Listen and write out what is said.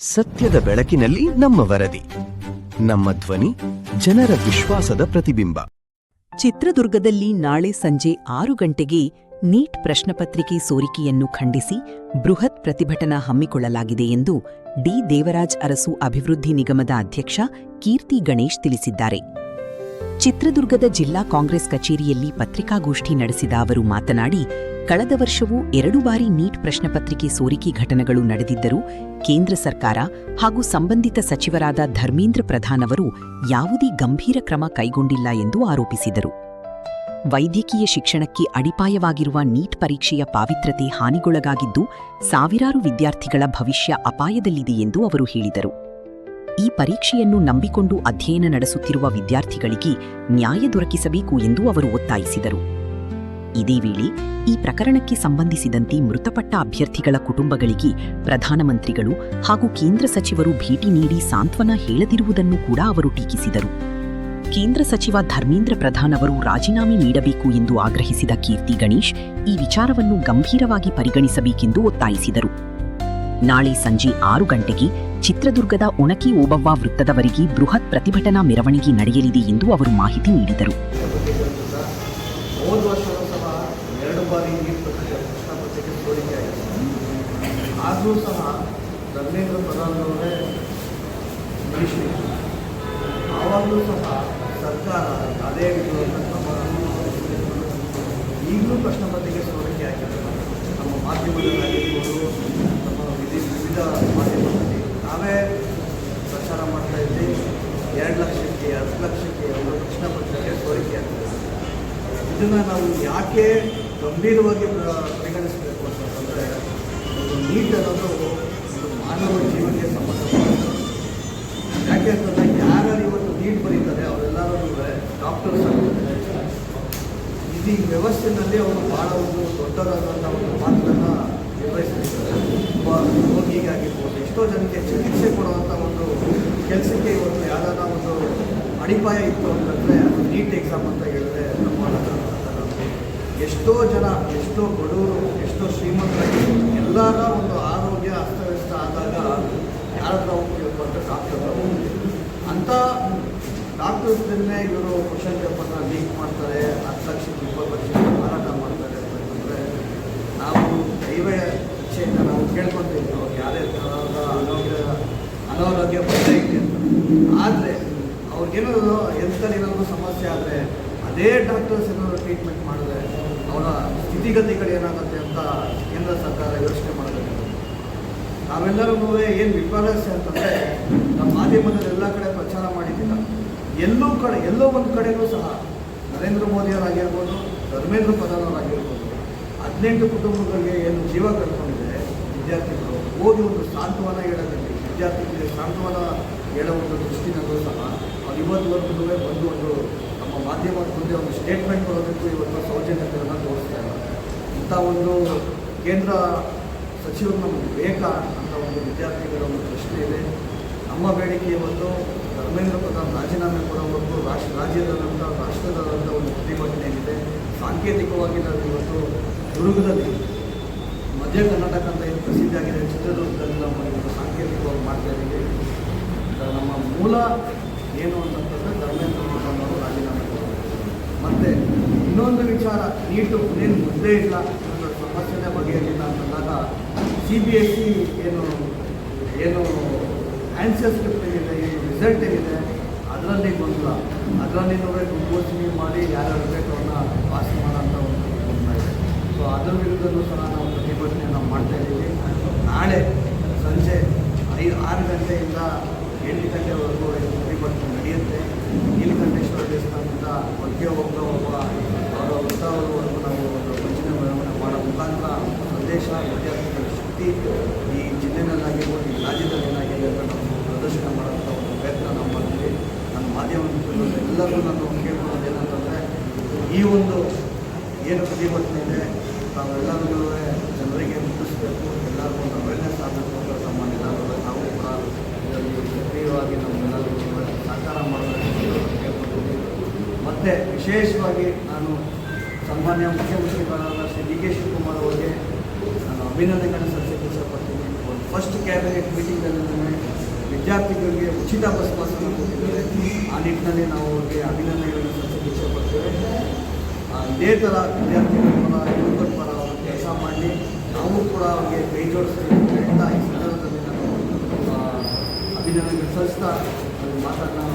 ಸತ್ಯದ ಬೆಳಕಿನಲ್ಲಿ ನಮ್ಮ ವರದಿ, ನಮ್ಮ ಧ್ವನಿ, ಜನರ ವಿಶ್ವಾಸದ ಪ್ರತಿಬಿಂಬ. ಚಿತ್ರದುರ್ಗದಲ್ಲಿ ನಾಳೆ ಸಂಜೆ 6 ಗಂಟೆಗೆ ನೀಟ್ ಪ್ರಶ್ನಪತ್ರಿಕೆ ಸೋರಿಕೆಯನ್ನು ಖಂಡಿಸಿ ಬೃಹತ್ ಪ್ರತಿಭಟನಾ ಹಮ್ಮಿಕೊಳ್ಳಲಾಗಿದೆ ಎಂದು ಡಿ ದೇವರಾಜ್ ಅರಸು ಅಭಿವೃದ್ಧಿ ನಿಗಮದ ಅಧ್ಯಕ್ಷ ಕೀರ್ತಿ ಗಣೇಶ್ ತಿಳಿಸಿದ್ದಾರೆ. ಚಿತ್ರದುರ್ಗದ ಜಿಲ್ಲಾ ಕಾಂಗ್ರೆಸ್ ಕಚೇರಿಯಲ್ಲಿ ಪತ್ರಿಕಾಗೋಷ್ಠಿ ನಡೆಸಿದ ಅವರು ಮಾತನಾಡಿ, ಕಳೆದ ವರ್ಷವೂ 2 ಬಾರಿ ನೀಟ್ ಪ್ರಶ್ನಪತ್ರಿಕೆ ಸೋರಿಕೆ ಘಟನೆಗಳು ನಡೆದಿದ್ದರೂ ಕೇಂದ್ರ ಸರ್ಕಾರ ಹಾಗೂ ಸಂಬಂಧಿತ ಸಚಿವರಾದ ಧರ್ಮೇಂದ್ರ ಪ್ರಧಾನ್ ಅವರು ಯಾವುದೇ ಗಂಭೀರ ಕ್ರಮ ಕೈಗೊಂಡಿಲ್ಲ ಎಂದು ಆರೋಪಿಸಿದರು. ವೈದ್ಯಕೀಯ ಶಿಕ್ಷಣಕ್ಕೆ ಅಡಿಪಾಯವಾಗಿರುವ ನೀಟ್ ಪರೀಕ್ಷೆಯ ಪಾವಿತ್ರ್ಯತೆ ಹಾನಿಗೊಳಗಾಗಿದ್ದು ಸಾವಿರಾರು ವಿದ್ಯಾರ್ಥಿಗಳ ಭವಿಷ್ಯ ಅಪಾಯದಲ್ಲಿದೆ ಎಂದು ಅವರು ಹೇಳಿದರು. ಈ ಪರೀಕ್ಷೆಯನ್ನು ನಂಬಿಕೊಂಡು ಅಧ್ಯಯನ ನಡೆಸುತ್ತಿರುವ ವಿದ್ಯಾರ್ಥಿಗಳಿಗೆ ನ್ಯಾಯ ದೊರಕಿಸಬೇಕು ಎಂದು ಅವರು ಒತ್ತಾಯಿಸಿದರು. ಇದೇ ವೇಳೆ ಈ ಪ್ರಕರಣಕ್ಕೆ ಸಂಬಂಧಿಸಿದಂತೆ ಮೃತಪಟ್ಟ ಅಭ್ಯರ್ಥಿಗಳ ಕುಟುಂಬಗಳಿಗೆ ಪ್ರಧಾನಮಂತ್ರಿಗಳು ಹಾಗೂ ಕೇಂದ್ರ ಸಚಿವರು ಭೇಟಿ ನೀಡಿ ಸಾಂತ್ವನ ಹೇಳದಿರುವುದನ್ನು ಕೂಡ ಅವರು ಟೀಕಿಸಿದರು. ಕೇಂದ್ರ ಸಚಿವ ಧರ್ಮೇಂದ್ರ ಪ್ರಧಾನ್ ಅವರು ರಾಜೀನಾಮೆ ನೀಡಬೇಕು ಎಂದು ಆಗ್ರಹಿಸಿದ ಕೀರ್ತಿ ಗಣೇಶ್ ಈ ವಿಚಾರವನ್ನು ಗಂಭೀರವಾಗಿ ಪರಿಗಣಿಸಬೇಕೆಂದು ಒತ್ತಾಯಿಸಿದರು. ನಾಳೆ ಸಂಜೆ 6 ಗಂಟೆಗೆ ಚಿತ್ರದುರ್ಗದ ಒಣಕಿ ಓಬವ್ವ ವೃತ್ತದವರೆಗೆ ಬೃಹತ್ ಪ್ರತಿಭಟನಾ ಮೆರವಣಿಗೆ ನಡೆಯಲಿದೆ ಎಂದು ಅವರು ಮಾಹಿತಿ ನೀಡಿದರು. ಹೋದ ವರ್ಷವೂ ಸಹ 2 ಬಾರಿ ನೀಟ್ ಪ್ರಶ್ನಪತ್ರಿಕೆ ಸೋರಿಕೆಯಾಗಿದೆ. ಆದರೂ ಸಹ ಧರ್ಮೇಂದ್ರ ಪ್ರಧಾನ್ ಅವರೇ ನಿರೀಕ್ಷೆ ಆವಾಗಲೂ ಸಹ ಸರ್ಕಾರ ಅದೇ ರೀತಿಯ ಕ್ರಮ ಈಗಲೂ ಪ್ರಶ್ನಪತ್ರಿಕೆ ಸೋರಿಕೆ ಆಗಿದೆ. ನಮ್ಮ ಮಾಧ್ಯಮದಲ್ಲಾಗಿರ್ಬೋದು, ನಮ್ಮ ವಿವಿಧ ಮಾಧ್ಯಮದಲ್ಲಿ ನಾವೇ ಪ್ರಚಾರ ಮಾಡ್ತಾ ಇದ್ದೀವಿ. 2 ಲಕ್ಷಕ್ಕೆ 10 ಲಕ್ಷಕ್ಕೆ ಒಂದು ಪ್ರಶ್ನಪತ್ರಿಕೆ ಸೋರಿಕೆ ಆಗಿದೆ. ಇದನ್ನು ನಾವು ಯಾಕೆ ಗಂಭೀರವಾಗಿ ಪರಿಗಣಿಸಬೇಕು ಅಂತಂದರೆ, ನೀಟ್ ಅನ್ನೋದು ಒಂದು ಮಾನವ ಜೀವನಕ್ಕೆ ಸಂಬಂಧಪಟ್ಟಿದೆ. ಯಾಕೆ ಅಂತಂದರೆ ಯಾರು ಇವತ್ತು ನೀಟ್ ಬರೀತಾರೆ ಅವರೆಲ್ಲರೂ ಡಾಕ್ಟರ್ಸ್ ಆಗಿರ್ತಾರೆ. ಈ ವ್ಯವಸ್ಥೆಯಲ್ಲಿ ಅವರು ಭಾಳ ಒಂದು ದೊಡ್ಡದಾದಂಥ ಒಂದು ಪಾತ್ರವನ್ನು ನಿರ್ವಹಿಸ್ತಿದ್ದಾರೆ. ಒಬ್ಬ ರೋಗಿಗಾಗಿರ್ಬೋದು, ಎಷ್ಟೋ ಜನಕ್ಕೆ ಚಿಕಿತ್ಸೆ ಕೊಡುವಂಥ ಒಂದು ಕೆಲಸಕ್ಕೆ ಇವತ್ತು ಯಾವ್ದಾರ ಒಂದು ಅಡಿಪಾಯ ಇತ್ತು ಅಂತಂದರೆ ಅದು ನೀಟ್ ಎಕ್ಸಾಮ್ ಅಂತ ಹೇಳಿದ್ರೆ ನಮ್ಮ ಎಷ್ಟೋ ಜನ, ಎಷ್ಟೋ ಬಡವರು, ಎಷ್ಟೋ ಶ್ರೀಮಂತರಾಗಿ ಎಲ್ಲರ ಒಂದು ಆರೋಗ್ಯ ಅಸ್ತವ್ಯಸ್ತ ಆದಾಗ ಯಾರತ್ರ ಹೋಗ್ಬೇಕು ಅಂತ ಡಾಕ್ಟರ್ ಅಂಥ ಡಾಕ್ಟರ್ಸ್ಗಳನ್ನೇ ಇವರು ಕ್ವಶನ್ ಪೇಪರ್ನ ಲೀಕ್ ಮಾಡ್ತಾರೆ, 10 ಲಕ್ಷಕ್ಕೆ 20 ಲಕ್ಷಕ್ಕೆ ಮಾರಾಟ ಮಾಡ್ತಾರೆ ಅಂತಂದರೆ ನಾವು ದೈವ ಇಚ್ಛೆಯಿಂದ ನಾವು ಕೇಳ್ಕೊತೀವಿ ಅವ್ರಿಗೆ ಯಾರೇ ಥರದ ಅನಾರೋಗ್ಯ ಬರ್ತಾ ಇದೆ ಅಂತ. ಆದರೆ ಅವ್ರಿಗೇನಾದ್ರು ಎಂಥದ್ದೇನಾದರೂ ಸಮಸ್ಯೆ ಆದರೆ ಅದೇ ಡಾಕ್ಟರ್ಸ್ ಏನಾದರೂ ಟ್ರೀಟ್ಮೆಂಟ್ ಮಾಡಿದ್ರೆ ಅವರ ಸ್ಥಿತಿಗತಿಗಳು ಏನಾಗುತ್ತೆ ಅಂತ ಕೇಂದ್ರ ಸರ್ಕಾರ ಯೋಚನೆ ಮಾಡಬೇಕು. ನಾವೆಲ್ಲರೂ ಏನು ವಿಪರ್ಯಾಸ ಅಂತಂದರೆ, ನಮ್ಮ ಮಾಧ್ಯಮದಲ್ಲಿ ಎಲ್ಲ ಕಡೆ ಪ್ರಚಾರ ಮಾಡಿದ್ದಿಲ್ಲ. ಎಲ್ಲೋ ಒಂದು ಕಡೆಯೂ ಸಹ ನರೇಂದ್ರ ಮೋದಿಯವರಾಗಿರ್ಬೋದು, ಧರ್ಮೇಂದ್ರ ಪ್ರಧಾನ್ ಅವರಾಗಿರ್ಬೋದು, 18 ಕುಟುಂಬಗಳಿಗೆ ಏನು ಜೀವ ಕಳ್ಕೊಂಡಿದೆ ವಿದ್ಯಾರ್ಥಿಗಳು, ಓದಿ ಒಂದು ಸಾಂತ್ವನ ಹೇಳೋದಕ್ಕೆ, ವಿದ್ಯಾರ್ಥಿಗಳಿಗೆ ಸಾಂತ್ವನ ಹೇಳೋ ಒಂದು ದೃಷ್ಟಿನಲ್ಲೂ ಸಹ ಅವ್ರು ಇವತ್ತುವರೆಗೂ ಬಂದು ಒಂದು ನಮ್ಮ ಮಾಧ್ಯಮದ ಮುಂದೆ ಒಂದು ಸ್ಟೇಟ್ಮೆಂಟ್ ಕೊಡೋದಕ್ಕೂ ಇವತ್ತು ಸೌಜನ್ಯತೆಯನ್ನು ತೋರಿಸ್ತಾ ಇಲ್ಲ. ಇಂಥ ಒಂದು ಕೇಂದ್ರ ಸಚಿವರು ನಮಗೆ ಬೇಕಾ ಅಂತ ಒಂದು ವಿದ್ಯಾರ್ಥಿಗಳ ಒಂದು ಪ್ರಶ್ನೆ ಇದೆ. ನಮ್ಮ ಬೇಡಿಕೆ ಇವತ್ತು ಧರ್ಮೇಂದ್ರ ಪ್ರಧಾನ್ ರಾಜೀನಾಮೆ ಕೊಡೋವರೆಗೂ ರಾಜ್ಯದಾದಂಥ ರಾಷ್ಟ್ರದಾದಂಥ ಒಂದು ಪ್ರತಿಭಟನೆ ಏನಿದೆ. ಸಾಂಕೇತಿಕವಾಗಿ ನಾವು ಇವತ್ತು ದುರ್ಗದಲ್ಲಿ, ಮಧ್ಯ ಕರ್ನಾಟಕ ಅಂತ ಏನು ಪ್ರಸಿದ್ಧಿಯಾಗಿದೆ, ಚಿತ್ರದುರ್ಗದಲ್ಲಿ ನಾವು ಇವತ್ತು ಸಾಂಕೇತಿಕವಾಗಿ ಮಾಡ್ತಾ ಇದ್ದೀವಿ. ನಮ್ಮ ಮೂಲ ಏನು ಅಂತಂತಂದರೆ ಧರ್ಮೇಂದ್ರ ಪ್ರಧಾನ್ ಅವರು ರಾಜೀನಾಮೆ ಕೊಡೋದು. ಮತ್ತು ಇನ್ನೊಂದು ವಿಚಾರ, ನೀಟು ಏನು ಮುದ್ದೆ ಇಲ್ಲ, ಸಮಸ್ಯೆನೇ ಬಗೆಹರಿಲ್ಲ ಅಂತಂದಾಗ CBSE ಏನು ಆನ್ಸರ್ ಸ್ಕ್ರಿಪ್ಟ್ ಏನಿದೆ, ಏನು ರಿಸಲ್ಟ್ ಏನಿದೆ ಅದರಲ್ಲಿ ಗೊಂದಲ, ಅದರಲ್ಲಿ ಘೋಷಣೆ ಮಾಡಿ ಯಾರ್ಯಾರು ಬೇಕು ಅವ್ರನ್ನ ಪಾಸ್ ಮಾಡೋಂಥ ಒಂದು ಗೊಂದಲ ಇದೆ. ಸೊ ಅದರ ವಿರುದ್ಧವೂ ಸಹ ನಾವು ಪ್ರತಿಭಟನೆಯನ್ನು ಮಾಡ್ತಾಯಿದ್ದೀವಿ. ನಾಳೆ ಸಂಜೆ 6 ಗಂಟೆಯಿಂದ 8 ಗಂಟೆವರೆಗೂ ಪ್ರತಿಭಟನೆ ನಡೆಯುತ್ತೆ. ನೀಲಕಂಠೇಶ್ವರ ದೇವಸ್ಥಾನದಿಂದ ಒಳಗೆ ಹೋಗುವ ಅವರ ವೃತ್ತವರೆಗೂ ನಾವು ಒಂದು ಭಜನೆ ಮೆರವಣಿಗೆ ಮಾಡೋ ಮುಖಾಂತರ ಸಂದೇಶ, ವಿದ್ಯಾರ್ಥಿಗಳ ಶಕ್ತಿ ಈ ಜಿಲ್ಲೆಯಲ್ಲಾಗಿರ್ಬೋದು, ಈ ರಾಜ್ಯದಲ್ಲಿ ಏನಾಗಿದೆ ಅಂತ ನಾವು ಪ್ರದರ್ಶನ ಮಾಡೋಂಥ ಒಂದು ಪ್ರಯತ್ನ ನಾವು ಮಾಡ್ತೀವಿ. ನನ್ನ ಮಾಧ್ಯಮ ಎಲ್ಲರೂ ನಾನು ಕೇಳ್ಕೊಳ್ಳೋದು ಏನಂತಂದರೆ, ಈ ಒಂದು ಏನು ಪ್ರತಿಭಟನೆ ಇದೆ ತಾವೆಲ್ಲರಿಗೂ ಜನರಿಗೆ ಮುಟ್ಟಿಸ್ಬೇಕು, ಎಲ್ಲರಿಗೂ ಒಂದು ಅವೇರ್ನೆಸ್ ಆಗಬೇಕು ಅಂತ ಕೆಲಸ ಮಾಡಿದ್ದಾರೆ. ನಾವು ಕೂಡ ಇದರಲ್ಲಿ ಸಕ್ರಿಯವಾಗಿ ನಮ್ಮೆಲ್ಲರಿಗೂ ಸಹಕಾರ ಮಾಡೋದಕ್ಕೆ ಕೇಳ್ಕೊಳ್ತೀವಿ. ಮತ್ತು ವಿಶೇಷವಾಗಿ ನಾನು ಸನ್ಮಾನ್ಯ ಮುಖ್ಯಮಂತ್ರಿಗಳಾದ ಶ್ರೀ ಡಿ ಕೆ ಶಿವಕುಮಾರ್ ಅವರಿಗೆ ನಾನು ಅಭಿನಂದನೆಗಳನ್ನು ಸಲ್ಲಿಸಕ್ಕೆ ಇಷ್ಟಪಡ್ತೀನಿ. ಒಂದು ಫಸ್ಟ್ ಕ್ಯಾಬಿನೆಟ್ ಮೀಟಿಂಗಲ್ಲಿ ವಿದ್ಯಾರ್ಥಿಗಳಿಗೆ ಉಚಿತ ಬಸ್ ಪಾಸನ್ನು ಕೊಟ್ಟಿದ್ದಾರೆ. ಆ ನಿಟ್ಟಿನಲ್ಲಿ ನಾವು ಅವ್ರಿಗೆ ಅಭಿನಂದನೆಗಳನ್ನು ಸಲ್ಲಿಸಕ್ಕೆ ಇಷ್ಟಪಡ್ತೇವೆ. ಇದೇ ಥರ ವಿದ್ಯಾರ್ಥಿಗಳ ಪರ ಯುವಕರ ಪರ ಅವರು ಕೆಲಸ ಮಾಡಿ ನಾವು ಕೂಡ ಅವ್ರಿಗೆ ಕೈ ಜೋಡಿಸ್ತೀವಿ ಅಂತ ಹೇಳ್ತಾ ಈ ಸಂದರ್ಭದಲ್ಲಿ ನಾನು ಅಭಿನಂದನೆ ಸಲ್ಲಿಸ್ತಾ ಮಾತನ್ನು